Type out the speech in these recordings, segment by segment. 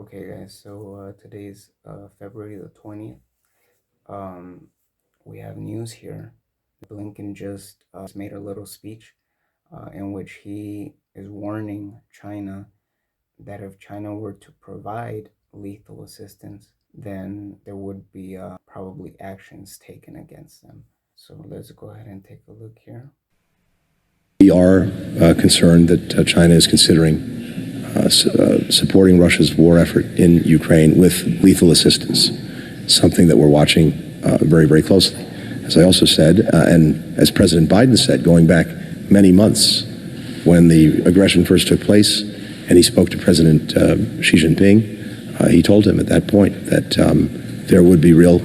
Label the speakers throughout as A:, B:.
A: Okay, guys, so today's February the 20th. Um, we have news here. Blinken just made a little speech in which he is warning China that if China were to provide lethal assistance, then there would be probably actions taken against them. So let's go ahead and take a look here.
B: We are concerned that China is considering supporting Russia's war effort in Ukraine with lethal assistance, something that we're watching very, very closely. As I also said, and as President Biden said, going back many months when the aggression first took place, and he spoke to President Xi Jinping, he told him at that point that there would be real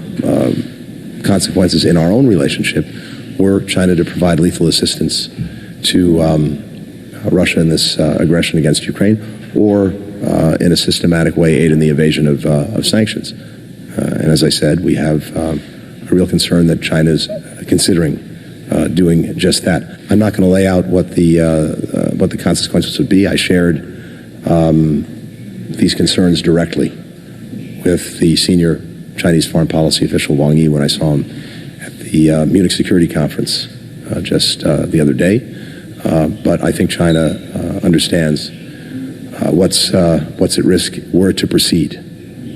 B: consequences in our own relationship were China to provide lethal assistance to Russia in this aggression against Ukraine, or in a systematic way aid in the evasion of sanctions. And as I said, we have a real concern that China is considering doing just that. I'm not going to lay out what the consequences would be. I shared these concerns directly with the senior Chinese foreign policy official Wang Yi when I saw him at the Munich Security Conference just the other day. But I think China understands what's at risk were it to proceed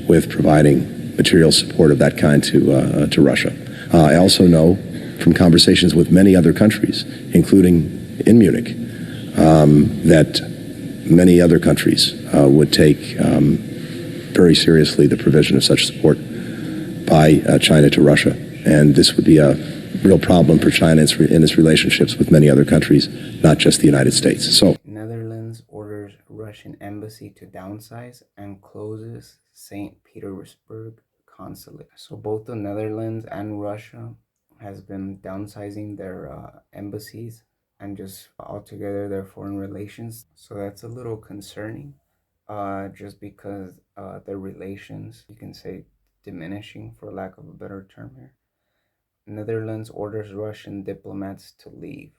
B: with providing material support of that kind to Russia. I also know from conversations with many other countries, including in Munich, that many other countries would take very seriously the provision of such support by China to Russia. And this would be a real problem for China in its relationships with many other countries, not just the United States. So,
A: Netherlands orders Russian embassy to downsize and closes St. Petersburg consulate. So both the Netherlands and Russia has been downsizing their embassies and just altogether their foreign relations. So that's a little concerning, just because their relations, you can say, diminishing for lack of a better term here. Netherlands orders Russian diplomats to leave.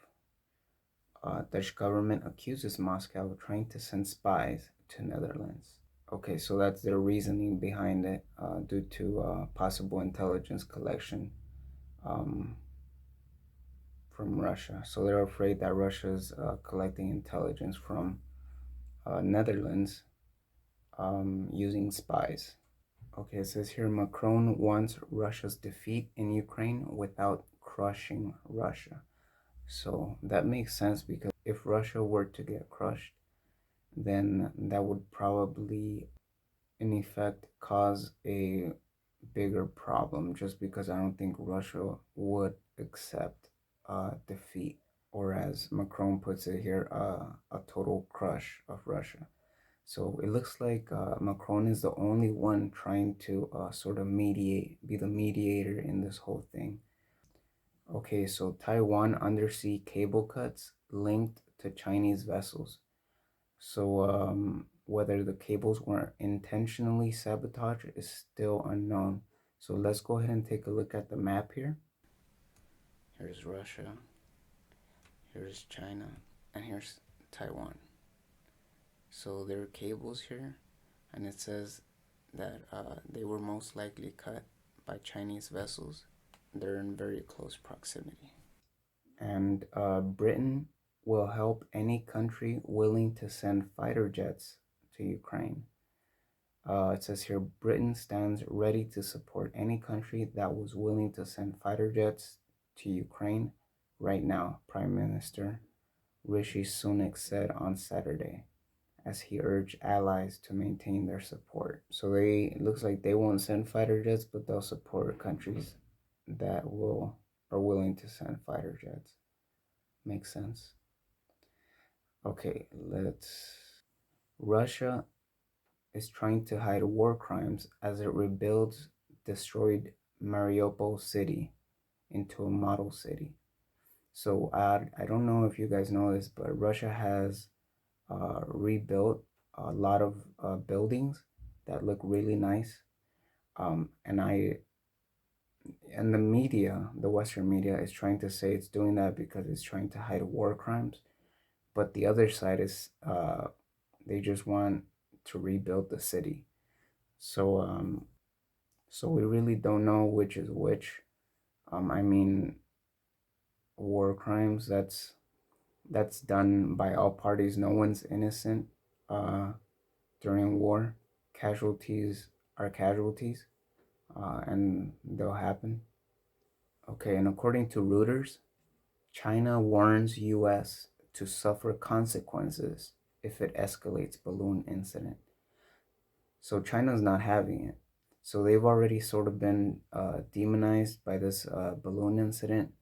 A: Dutch government accuses Moscow of trying to send spies to Netherlands. Okay, so that's their reasoning behind it, due to possible intelligence collection um, from Russia. So they're afraid that Russia's collecting intelligence from Netherlands using spies. Okay, it says here Macron wants Russia's defeat in Ukraine without crushing Russia. So that makes sense, because if Russia were to get crushed, then that would probably, in effect, cause a bigger problem, just because I don't think Russia would accept defeat, or as Macron puts it here, a total crush of Russia. So it looks like Macron is the only one trying to sort of be the mediator in this whole thing. Okay, so Taiwan undersea cable cuts linked to Chinese vessels. So whether the cables were intentionally sabotaged is still unknown. So let's go ahead and take a look at the map here. Here's Russia, here's China, and here's Taiwan. So there are cables here, and it says that they were most likely cut by Chinese vessels. They're in very close proximity. And Britain will help any country willing to send fighter jets to Ukraine. It says here, Britain stands ready to support any country that was willing to send fighter jets to Ukraine right now, Prime Minister Rishi Sunak said on Saturday, as he urged allies to maintain their support. So it looks like they won't send fighter jets, but they'll support countries that are willing to send fighter jets. Makes sense. Okay, Russia is trying to hide war crimes as it rebuilds destroyed Mariupol city into a model city. So I don't know if you guys know this, but Russia has rebuilt a lot of buildings that look really nice. And the media, the Western media, is trying to say it's doing that because it's trying to hide war crimes. But the other side is they just want to rebuild the city. So so we really don't know which is which. I mean, war crimes, that's done by all parties. No one's innocent uh, during war. Casualties are casualties, and they'll happen. Okay, and according to Reuters, China warns U.S. to suffer consequences if it escalates balloon incident. So China's not having it. So they've already sort of been demonized by this balloon incident,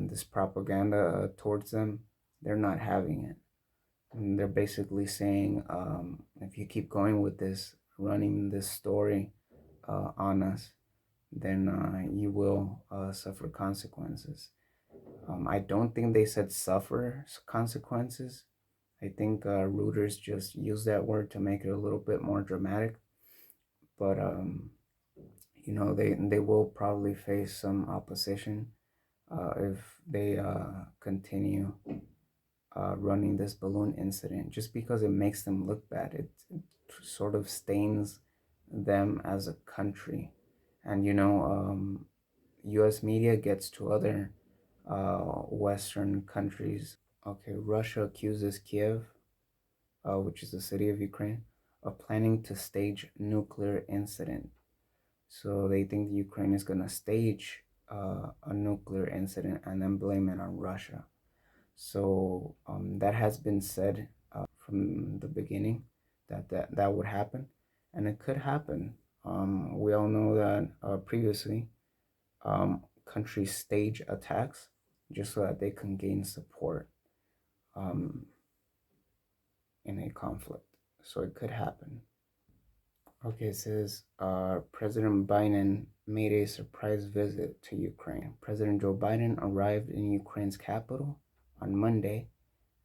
A: this propaganda towards them. They're not having it. And they're basically saying, if you keep going with this, running this story on us, then you will suffer consequences. I don't think they said suffer consequences. I think Reuters just used that word to make it a little bit more dramatic. But they will probably face some opposition if they continue running this balloon incident, just because it makes them look bad. It sort of stains them as a country. And US media gets to other Western countries. Okay, Russia accuses Kiev, which is the city of Ukraine, of planning to stage nuclear incident. So they think Ukraine is gonna stage a nuclear incident and then blame it on Russia. So that has been said from the beginning that would happen, and it could happen. We all know that previously countries stage attacks just so that they can gain support um, in a conflict. So it could happen. Okay, it says President Biden made a surprise visit to Ukraine. President Joe Biden arrived in Ukraine's capital on Monday,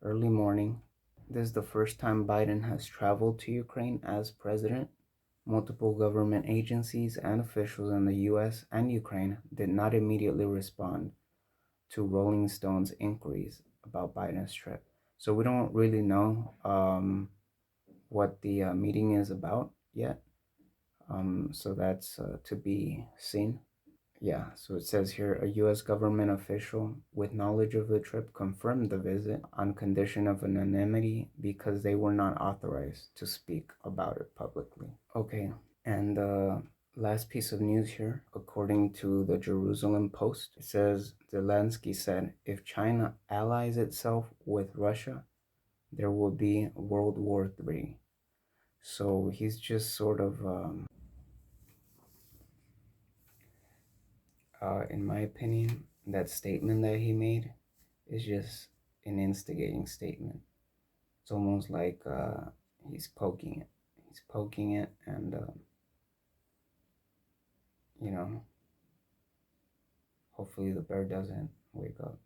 A: early morning. This is the first time Biden has traveled to Ukraine as president. Multiple government agencies and officials in the US and Ukraine did not immediately respond to Rolling Stone's inquiries about Biden's trip. So we don't really know what the meeting is about yet. So that's to be seen. Yeah, so it says here a US government official with knowledge of the trip confirmed the visit on condition of anonymity because they were not authorized to speak about it publicly. Okay, and the last piece of news here, according to the Jerusalem Post, it says Zelensky said if China allies itself with Russia, there will be World War III. So he's just sort of in my opinion, that statement that he made is just an instigating statement. It's almost like he's poking it. He's poking it, and you know, hopefully the bear doesn't wake up.